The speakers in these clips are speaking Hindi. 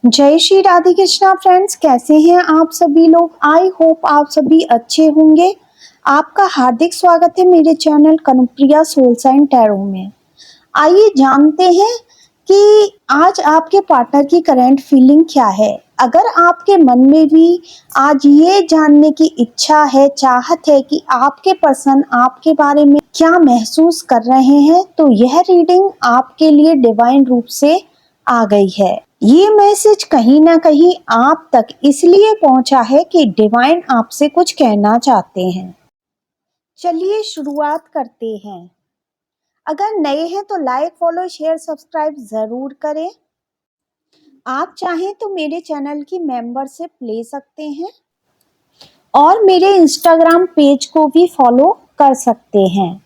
जय श्री राधे कृष्णा फ्रेंड्स, कैसे हैं आप सभी लोग। आई होप आप सभी अच्छे होंगे। आपका हार्दिक स्वागत है मेरे channel Kanupriya Soul Sign Tarot में। आइए जानते हैं कि आज आपके पार्टनर की करंट फीलिंग क्या है। अगर आपके मन में भी आज ये जानने की इच्छा है, चाहत है कि आपके पर्सन आपके बारे में क्या महसूस कर रहे हैं, तो यह रीडिंग आपके लिए डिवाइन रूप से आ गई है। ये मैसेज कहीं ना कहीं आप तक इसलिए पहुंचा है कि डिवाइन आपसे कुछ कहना चाहते हैं। चलिए शुरुआत करते हैं। अगर नए हैं तो लाइक, फॉलो, शेयर, सब्सक्राइब जरूर करें। आप चाहें तो मेरे चैनल की मेंबरशिप ले सकते हैं और मेरे इंस्टाग्राम पेज को भी फॉलो कर सकते हैं,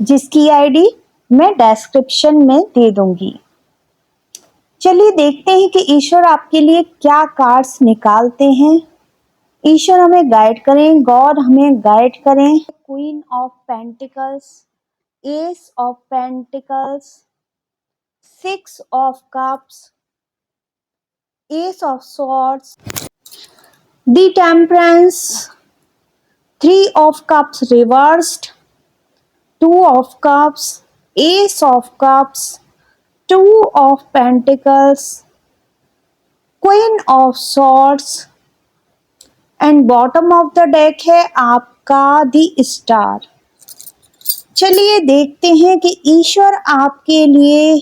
जिसकी आईडी मैं डिस्क्रिप्शन में दे दूंगी। चलिए देखते हैं कि ईश्वर आपके लिए क्या कार्ड्स निकालते हैं। ईश्वर हमें गाइड करें, गॉड हमें गाइड करें। Queen of pentacles, S of pentacles, six of cups, S of swords, the temperance, three of cups reversed, two of cups, S of cups, two of pentacles, queen of swords and bottom of the deck है आपका द स्टार। चलिए देखते हैं कि ईश्वर आपके लिए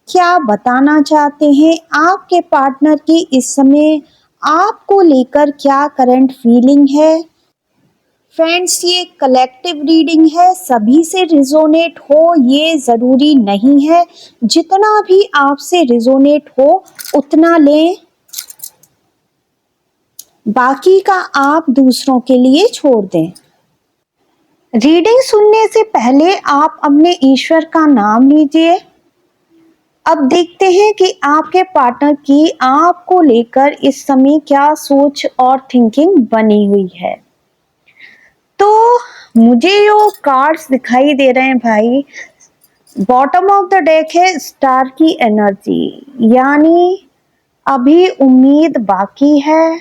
क्या बताना चाहते हैं। आपके पार्टनर की इस समय आपको लेकर क्या करंट फीलिंग है। फ्रेंड्स, ये कलेक्टिव रीडिंग है, सभी से रिजोनेट हो ये ज़रूरी नहीं है। जितना भी आपसे रिजोनेट हो उतना लें, बाकी का आप दूसरों के लिए छोड़ दें। रीडिंग सुनने से पहले आप अपने ईश्वर का नाम लीजिए। अब देखते हैं कि आपके पार्टनर की आपको लेकर इस समय क्या सोच और थिंकिंग बनी हुई है। तो मुझे जो कार्ड्स दिखाई दे रहे हैं भाई, बॉटम ऑफ द डेक है स्टार की एनर्जी, यानी अभी उम्मीद बाकी है।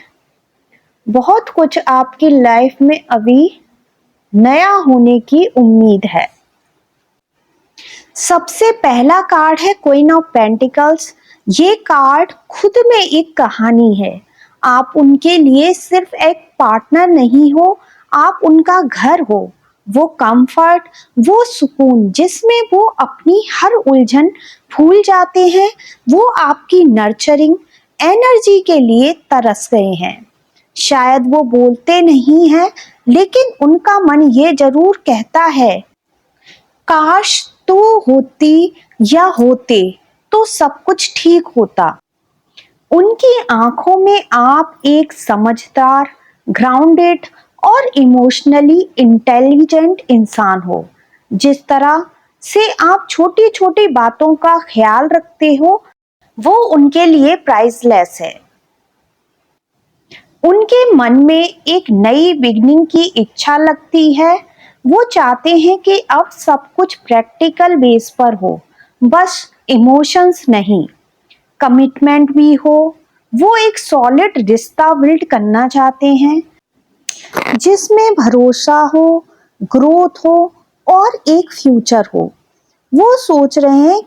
बहुत कुछ आपकी लाइफ में अभी नया होने की उम्मीद है। सबसे पहला कार्ड है क्वीन ऑफ पेंटिकल्स। ये कार्ड खुद में एक कहानी है। आप उनके लिए सिर्फ एक पार्टनर नहीं हो, आप उनका घर हो। वो कंफर्ट, वो सुकून जिसमें वो अपनी हर उलझन भूल जाते हैं। वो आपकी नर्चरिंग एनर्जी के लिए तरस गए हैं। शायद वो बोलते नहीं हैं, लेकिन उनका मन ये जरूर कहता है, काश तू होती या होते तो सब कुछ ठीक होता। उनकी आंखों में आप एक समझदार, ग्राउंडेड और इमोशनली इंटेलिजेंट इंसान हो। जिस तरह से आप छोटी छोटी बातों का ख्याल रखते हो, वो उनके लिए प्राइसलेस है। उनके मन में एक नई बिगनिंग की इच्छा लगती है। वो चाहते हैं कि अब सब कुछ प्रैक्टिकल बेस पर हो, बस इमोशंस नहीं, कमिटमेंट भी हो। वो एक सॉलिड रिश्ता बिल्ड करना चाहते हैं जिसमें भरोसा हो, ग्रोथ हो और एक फ्यूचर हो। वो सोच रहे हैं,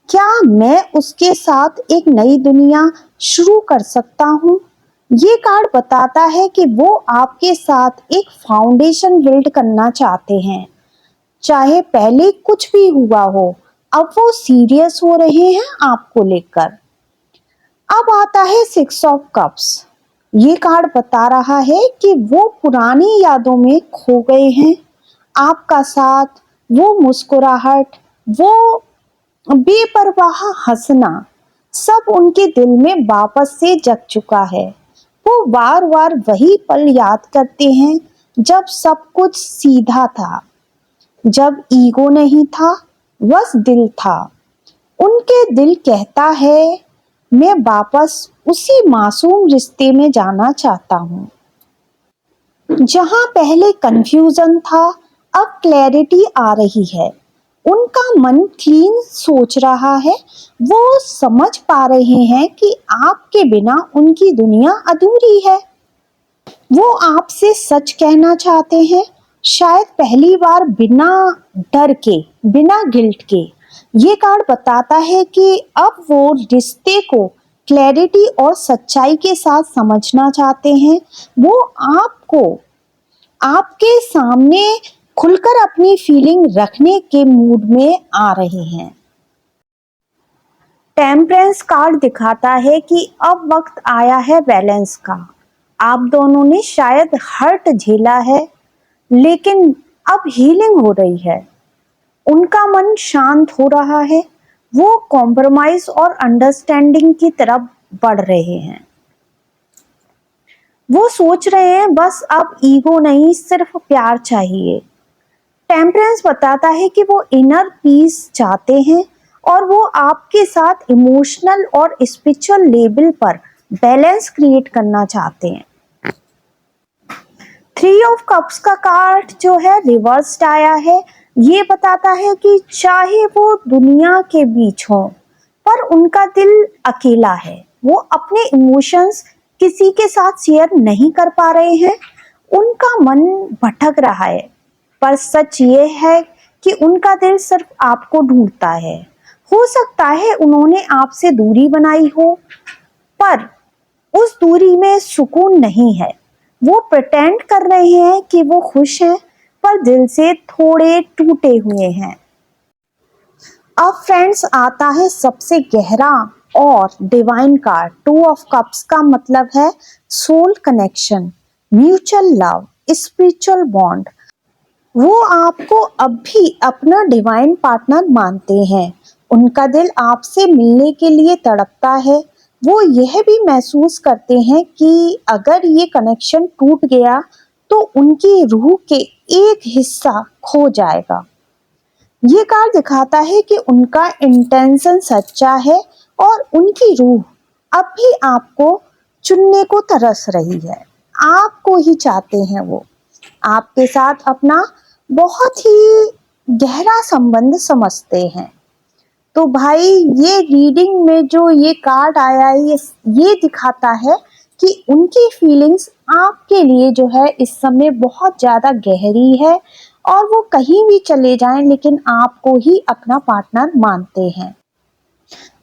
क्या मैं उसके साथ एक नई दुनिया शुरू कर सकता हूँ। ये कार्ड बताता है कि वो आपके साथ एक फाउंडेशन बिल्ड करना चाहते हैं। चाहे पहले कुछ भी हुआ हो, अब वो सीरियस हो रहे हैं आपको लेकर। अब आता है सिक्स ऑफ कप्स। ये कार्ड बता रहा है कि वो पुरानी यादों में खो गए हैं। आपका साथ, वो मुस्कुराहट, वो बेपरवाह हंसना, सब उनके दिल में वापस से जग चुका है। वो बार बार वही पल याद करते हैं जब सब कुछ सीधा था, जब ईगो नहीं था, बस दिल था। उनके दिल कहता है, मैं वापस उसी मासूम रिश्ते में जाना चाहता हूँ। जहाँ पहले कंफ्यूजन था, अब क्लैरिटी आ रही है। उनका मन क्लीन सोच रहा है। वो समझ पा रहे हैं कि आपके बिना उनकी दुनिया अधूरी है। वो आपसे सच कहना चाहते हैं, शायद पहली बार, बिना डर के, बिना गिल्ट के। ये कार्ड बताता है कि अब वो रिश्ते को क्लैरिटी और सच्चाई के साथ समझना चाहते हैं। वो आपको आपके सामने खुलकर अपनी फीलिंग रखने के मूड में आ रहे हैं। टेम्परेंस कार्ड दिखाता है कि अब वक्त आया है बैलेंस का। आप दोनों ने शायद हर्ट झेला है, लेकिन अब हीलिंग हो रही है। उनका मन शांत हो रहा है। वो कॉम्प्रोमाइज और अंडरस्टैंडिंग की तरफ बढ़ रहे हैं। वो सोच रहे हैं बस अब ईगो नहीं, सिर्फ प्यार चाहिए। टेम्परेंस बताता है कि वो इनर पीस चाहते हैं और वो आपके साथ इमोशनल और स्पिरिचुअल लेवल पर बैलेंस क्रिएट करना चाहते हैं। 3 ऑफ कप्स का कार्ड जो है रिवर्स्ड आया है। ये बताता है कि चाहे वो दुनिया के बीच हो, पर उनका दिल अकेला है। वो अपने इमोशंस किसी के साथ शेयर नहीं कर पा रहे हैं। उनका मन भटक रहा है, पर सच ये है कि उनका दिल सिर्फ आपको ढूंढता है। हो सकता है उन्होंने आपसे दूरी बनाई हो, पर उस दूरी में सुकून नहीं है। वो प्रिटेंड कर रहे हैं कि वो खुश हैं, पर दिल से थोड़े टूटे हुए हैं। अब फ्रेंड्स आता है सबसे गहरा और डिवाइन कार्ड। 2 ऑफ कप्स का मतलब है soul connection, mutual love, spiritual bond. वो आपको अब भी अपना डिवाइन पार्टनर मानते हैं। उनका दिल आपसे मिलने के लिए तड़पता है। वो यह भी महसूस करते हैं कि अगर ये कनेक्शन टूट गया तो उनकी रूह के एक हिस्सा खो जाएगा। ये कार्ड दिखाता है कि उनका इंटेंशन सच्चा है और उनकी रूह अब भी आपको चुनने को तरस रही है। आपको ही चाहते हैं। वो आपके साथ अपना बहुत ही गहरा संबंध समझते हैं। तो भाई, ये रीडिंग में जो ये कार्ड आया है, ये दिखाता है कि उनकी फीलिंग्स आपके लिए जो है इस समय बहुत ज़्यादा गहरी है और वो कहीं भी चले जाएं लेकिन आपको ही अपना पार्टनर मानते हैं।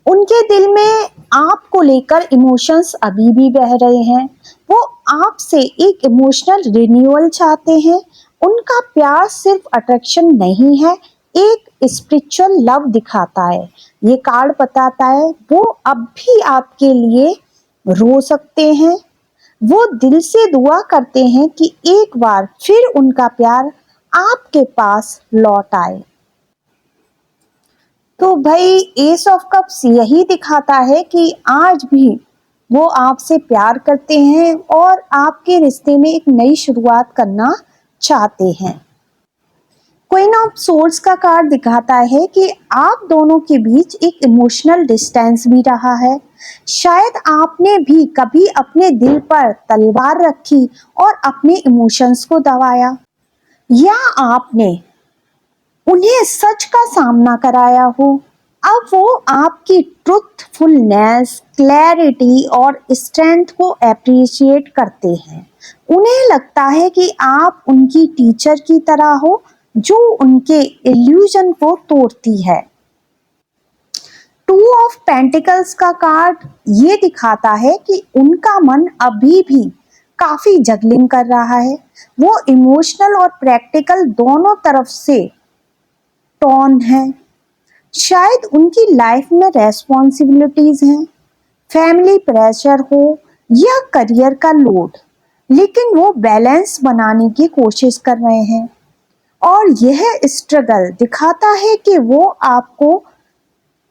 उनके दिल में आपको लेकर इमोशंस अभी भी बह रहे हैं। वो आपसे एक इमोशनल रिन्यूअल चाहते हैं। उनका प्यार सिर्फ अट्रैक्शन नहीं है, एक स्पिरिचुअल लव दिखाता है। ये कार्ड बताता है वो अब भी आपके लिए रो सकते हैं। वो दिल से दुआ करते हैं कि एक बार फिर उनका प्यार आपके पास लौट आए। तो भाई, एस ऑफ कप्स यही दिखाता है कि आज भी वो आपसे प्यार करते हैं और आपके रिश्ते में एक नई शुरुआत करना चाहते हैं। क्वीन ऑफ सोर्ड्स का कार्ड दिखाता है कि आप दोनों के बीच एक इमोशनल डिस्टेंस भी रहा है। शायद आपने भी कभी अपने दिल पर तलवार रखी और अपने इमोशंस को दबाया, या आपने उन्हें सच का सामना कराया हो। अब वो आपकी ट्रुथफुलनेस, क्लैरिटी और स्ट्रेंथ को अप्रिशिएट करते हैं। उन्हें लगता है कि आप उनकी टीचर की तरह हो जो उनके इल्यूजन को तोड़ती है। 2 ऑफ पेंटिकल्स का कार्ड ये दिखाता है कि उनका मन अभी भी काफी जगलिंग कर रहा है। वो इमोशनल और प्रैक्टिकल दोनों तरफ से टॉर्न है। शायद उनकी लाइफ में रेस्पॉन्सिबिलिटीज हैं, फैमिली प्रेशर हो या करियर का लोड, लेकिन वो बैलेंस बनाने की कोशिश कर रहे हैं। और यह स्ट्रगल दिखाता है कि वो आपको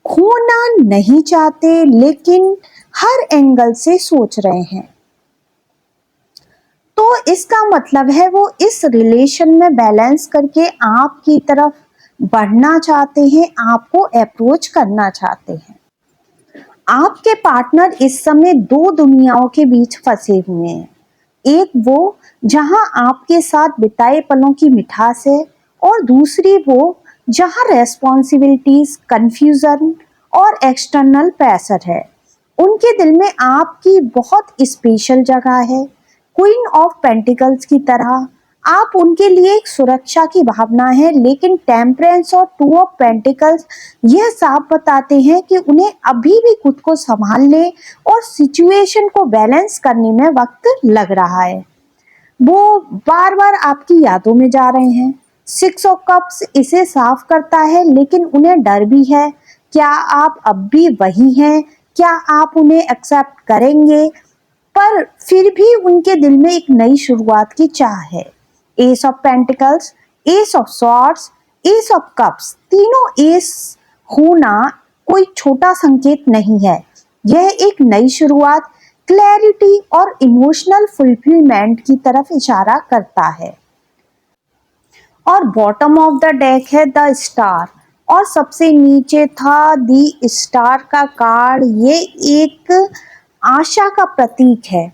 खोना नहीं चाहते, लेकिन हर एंगल से सोच रहे हैं। तो इसका मतलब है वो इस रिलेशन में बैलेंस करके आपकी तरफ बढ़ना चाहते हैं, आपको अप्रोच करना चाहते हैं। आपके पार्टनर इस समय 2 दुनियाओं के बीच फंसे हुए हैं। एक वो जहां आपके साथ बिताए पलों की मिठास है, और दूसरी वो जहां रेस्पॉन्सिबिलिटीज, कंफ्यूजन और एक्सटर्नल प्रेशर है। उनके दिल में आपकी बहुत स्पेशल जगह है। क्वीन ऑफ पेंटिकल्स की तरह आप उनके लिए एक सुरक्षा की भावना है, लेकिन टेम्परेंस और टू ऑफ पेंटिकल्स यह साफ बताते हैं कि उन्हें अभी भी खुद को संभालने और सिचुएशन को बैलेंस करने में वक्त लग रहा है। वो बार बार आपकी यादों में जा रहे हैं। सिक्स ऑफ कप्स इसे साफ करता है, लेकिन उन्हें डर भी है। क्या आप अब भी वही हैं? क्या आप उन्हें एक्सेप्ट करेंगे? पर फिर भी उनके दिल में एक नई शुरुआत की चाह है। S of pentacles, S of swords, S of cups, तीनों एस होना कोई छोटा संकेत नहीं है। यह एक नई शुरुआत, क्लैरिटी और इमोशनल फुलफिलमेंट की तरफ इशारा करता है। और बॉटम ऑफ द डेक है द स्टार, और सबसे नीचे था दी स्टार का कार्ड। ये एक आशा का प्रतीक है।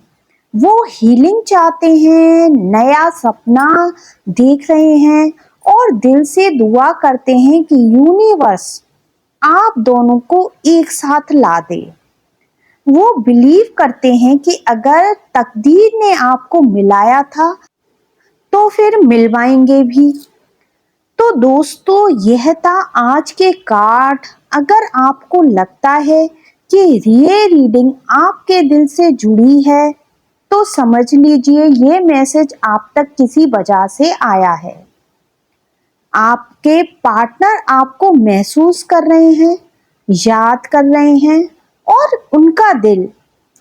वो हीलिंग चाहते हैं, नया सपना देख रहे हैं और दिल से दुआ करते हैं कि यूनिवर्स आप दोनों को एक साथ ला दे। वो बिलीव करते हैं कि अगर तकदीर ने आपको मिलाया था तो फिर मिलवाएंगे भी। तो दोस्तों, यह था आज के कार्ड। अगर आपको लगता है कि ये रीडिंग आपके दिल से जुड़ी है तो समझ लीजिए ये मैसेज आप तक किसी वजह से आया है। आपके पार्टनर आपको महसूस कर रहे हैं, याद कर रहे हैं और उनका दिल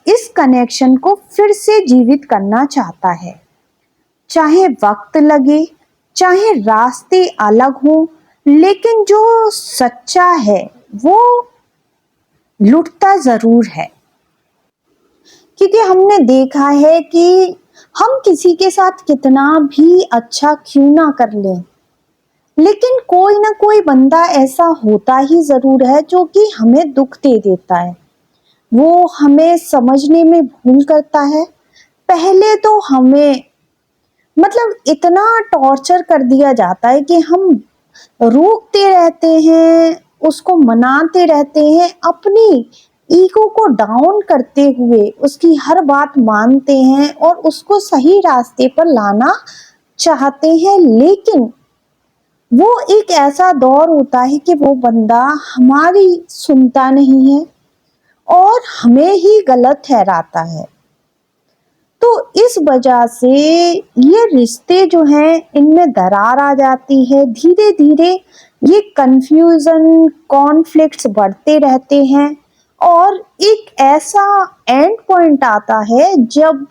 इस कनेक्शन को फिर से जीवित करना चाहता है। चाहे वक्त लगे, चाहे रास्ते अलग हो, लेकिन जो सच्चा है वो लुटता जरूर है। क्योंकि हमने देखा है कि हम किसी के साथ कितना भी अच्छा क्यों ना कर लें, लेकिन कोई ना कोई बंदा ऐसा होता ही जरूर है जो कि हमें दुख दे देता है। वो हमें समझने में भूल करता है। पहले तो हमें मतलब इतना टॉर्चर कर दिया जाता है कि हम रोकते रहते हैं, उसको मनाते रहते हैं, अपनी ईगो को डाउन करते हुए उसकी हर बात मानते हैं और उसको सही रास्ते पर लाना चाहते हैं। लेकिन वो एक ऐसा दौर होता है कि वो बंदा हमारी सुनता नहीं है और हमें ही गलत ठहराता है। तो इस वजह से ये रिश्ते जो हैं इनमें दरार आ जाती है। धीरे धीरे ये कंफ्यूजन, कॉन्फ्लिक्ट्स बढ़ते रहते हैं और एक ऐसा एंड पॉइंट आता है जब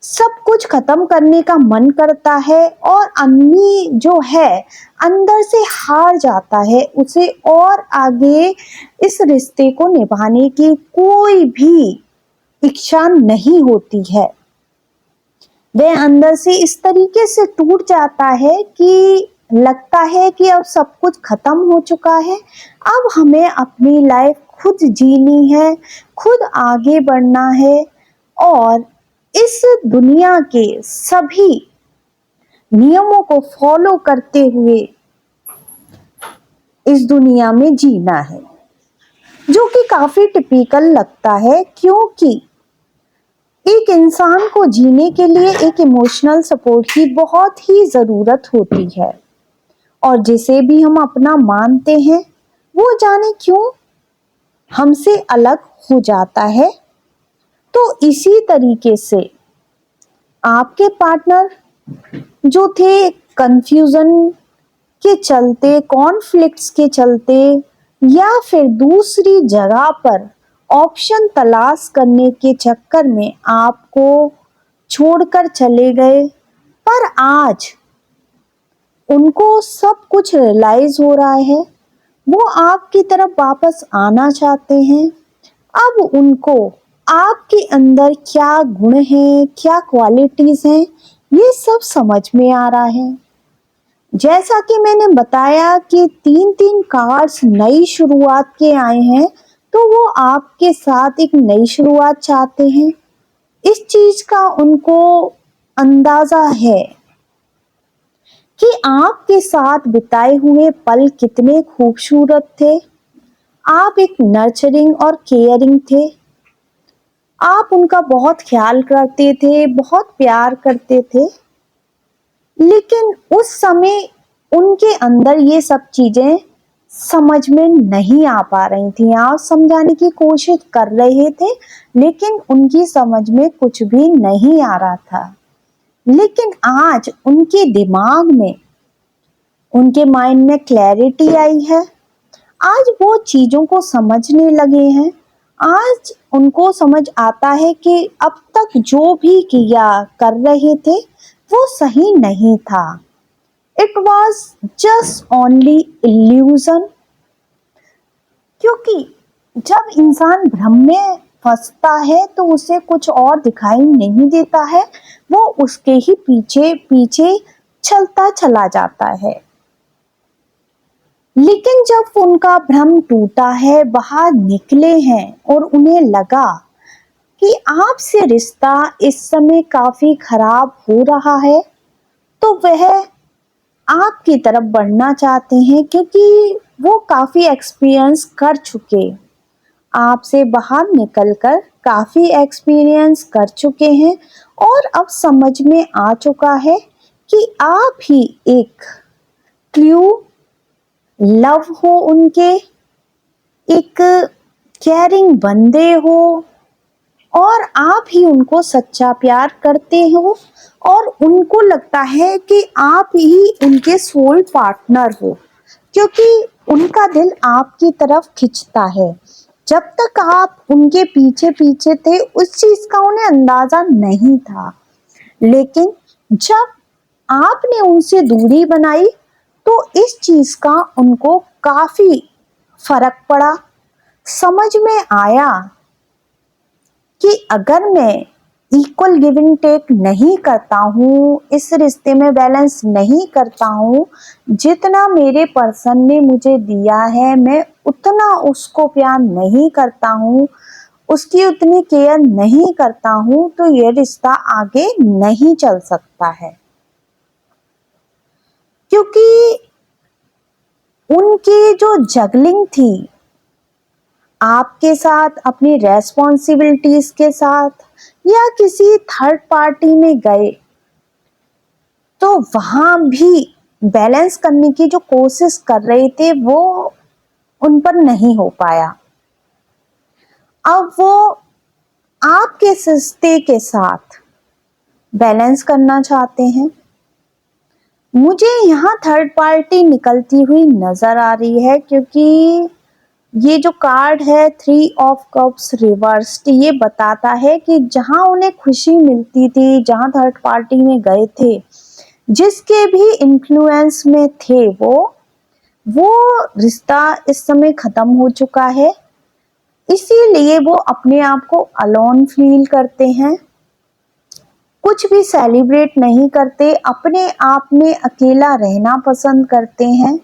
सब कुछ खत्म करने का मन करता है और आदमी जो है अंदर से हार जाता है। उसे और आगे इस रिश्ते को निभाने की कोई भी इच्छा नहीं होती है। वह अंदर से इस तरीके से टूट जाता है कि लगता है कि अब सब कुछ खत्म हो चुका है, अब हमें अपनी लाइफ खुद जीनी है, खुद आगे बढ़ना है और इस दुनिया के सभी नियमों को फॉलो करते हुए इस दुनिया में जीना है। जो कि काफी टिपिकल लगता है, क्योंकि एक इंसान को जीने के लिए एक इमोशनल सपोर्ट की बहुत ही ज़रूरत होती है और जिसे भी हम अपना मानते हैं वो जाने क्यों हमसे अलग हो जाता है। तो इसी तरीके से आपके पार्टनर जो थे कंफ्यूजन के चलते, कॉन्फ्लिक्ट्स के चलते या फिर दूसरी जगह पर ऑप्शन तलाश करने के चक्कर में आपको छोड़कर चले गए, पर आज उनको सब कुछ रियलाइज हो रहा है। वो आपकी तरफ वापस आना चाहते हैं। अब उनको आपके अंदर क्या गुण हैं, क्या क्वालिटीज हैं, ये सब समझ में आ रहा है। जैसा कि मैंने बताया कि 3-3 कार्ड्स नई शुरुआत के आए हैं, तो वो आपके साथ एक नई शुरुआत चाहते हैं। इस चीज का उनको अंदाजा है कि आपके साथ बिताए हुए पल कितने खूबसूरत थे। आप एक नर्चरिंग और केयरिंग थे। आप उनका बहुत ख्याल करते थे, बहुत प्यार करते थे। लेकिन उस समय उनके अंदर ये सब चीजें समझ में नहीं आ पा रही थी। आप समझाने की कोशिश कर रहे थे, लेकिन उनकी समझ में कुछ भी नहीं आ रहा था। लेकिन आज उनके दिमाग में, उनके माइंड में क्लैरिटी आई है। आज वो चीजों को समझने लगे हैं। आज उनको समझ आता है कि अब तक जो भी किया कर रहे थे वो सही नहीं था। It was just only illusion. क्योंकि जब इंसान भ्रम में फंसता है तो उसे कुछ और दिखाई नहीं देता है, वो उसके ही पीछे पीछे चलता चला जाता है। लेकिन जब उनका भ्रम टूटा है, बाहर निकले हैं और उन्हें लगा कि आपसे रिश्ता इस समय काफी खराब हो रहा है, तो वह आपकी तरफ बढ़ना चाहते हैं, क्योंकि वो काफी एक्सपीरियंस कर चुके, आपसे बाहर निकलकर काफी एक्सपीरियंस कर चुके हैं और अब समझ में आ चुका है कि आप ही एक ट्रू लव हो, उनके एक केयरिंग बंदे हो और आप ही उनको सच्चा प्यार करते हो और उनको लगता है कि आप ही उनके सोल पार्टनर हो, क्योंकि उनका दिल आपकी तरफ खिंचता है। जब तक आप उनके पीछे पीछे थे उस चीज का उन्हें अंदाजा नहीं था, लेकिन जब आपने उनसे दूरी बनाई तो इस चीज का उनको काफी फर्क पड़ा। समझ में आया कि अगर मैं इक्वल गिविंग टेक नहीं करता हूँ, इस रिश्ते में बैलेंस नहीं करता हूँ, जितना मेरे पर्सन ने मुझे दिया है मैं उतना उसको प्यार नहीं करता हूँ, उसकी उतनी केयर नहीं करता हूँ, तो ये रिश्ता आगे नहीं चल सकता है। क्योंकि उनकी जो जगलिंग थी आपके साथ, अपनी रेस्पॉन्सिबिलिटीज के साथ, या किसी थर्ड पार्टी में गए तो वहां भी बैलेंस करने की जो कोशिश कर रहे थे वो उन पर नहीं हो पाया। अब वो आपके रिश्ते के साथ बैलेंस करना चाहते हैं। मुझे यहाँ थर्ड पार्टी निकलती हुई नजर आ रही है, क्योंकि ये जो कार्ड है 3 ऑफ कप्स रिवर्स्ड, ये बताता है कि जहां उन्हें खुशी मिलती थी, जहां थर्ड पार्टी में गए थे, जिसके भी इन्फ्लुएंस में थे, वो रिश्ता इस समय खत्म हो चुका है। इसीलिए वो अपने आप को अलोन फील करते हैं, कुछ भी सेलिब्रेट नहीं करते, अपने आप में अकेला रहना पसंद करते हैं।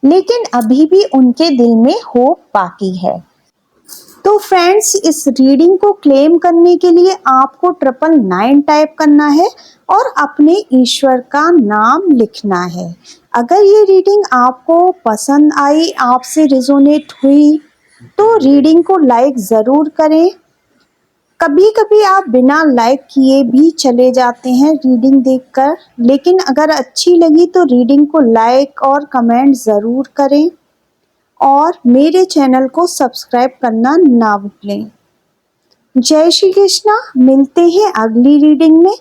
लेकिन अभी भी उनके दिल में होप बाकी है। तो फ्रेंड्स, इस रीडिंग को क्लेम करने के लिए आपको 999 टाइप करना है और अपने ईश्वर का नाम लिखना है। अगर ये रीडिंग आपको पसंद आई, आपसे रिजोनेट हुई, तो रीडिंग को लाइक ज़रूर करें। कभी कभी आप बिना लाइक किए भी चले जाते हैं रीडिंग देखकर, लेकिन अगर अच्छी लगी तो रीडिंग को लाइक और कमेंट ज़रूर करें और मेरे चैनल को सब्सक्राइब करना ना भूलें। जय श्री कृष्णा। मिलते हैं अगली रीडिंग में।